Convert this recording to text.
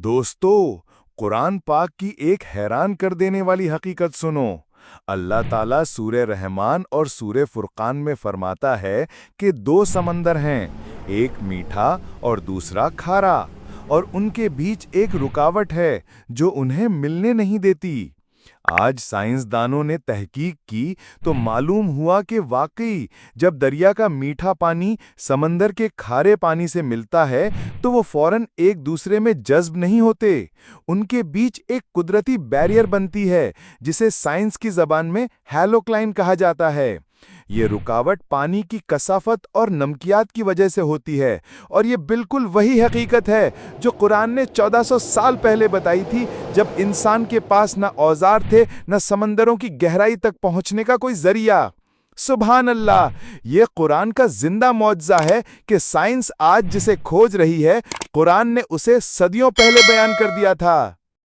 دوستو، قرآن پاک کی ایک حیران کر دینے والی حقیقت سنو۔ اللہ تعالیٰ سورہ رحمان اور سورہ فرقان میں فرماتا ہے کہ دو سمندر ہیں، ایک میٹھا اور دوسرا کھارا، اور ان کے بیچ ایک رکاوٹ ہے جو انہیں ملنے نہیں دیتی۔ آج سائنسدانوں نے تحقیق کی تو معلوم ہوا کہ واقعی جب دریا کا میٹھا پانی سمندر کے کھارے پانی سے ملتا ہے تو وہ فوراً ایک دوسرے میں جذب نہیں ہوتے۔ ان کے بیچ ایک قدرتی بیریئر بنتی ہے جسے سائنس کی زبان میں ہیلوکلائن کہا جاتا ہے۔ یہ رکاوٹ پانی کی کثافت اور نمکیات کی وجہ سے ہوتی ہے، اور یہ بالکل وہی حقیقت ہے جو قرآن نے 1400 سال پہلے بتائی تھی، جب انسان کے پاس نہ اوزار تھے نہ سمندروں کی گہرائی تک پہنچنے کا کوئی ذریعہ۔ سبحان اللہ! یہ قرآن کا زندہ معجزہ ہے کہ سائنس آج جسے کھوج رہی ہے، قرآن نے اسے صدیوں پہلے بیان کر دیا تھا۔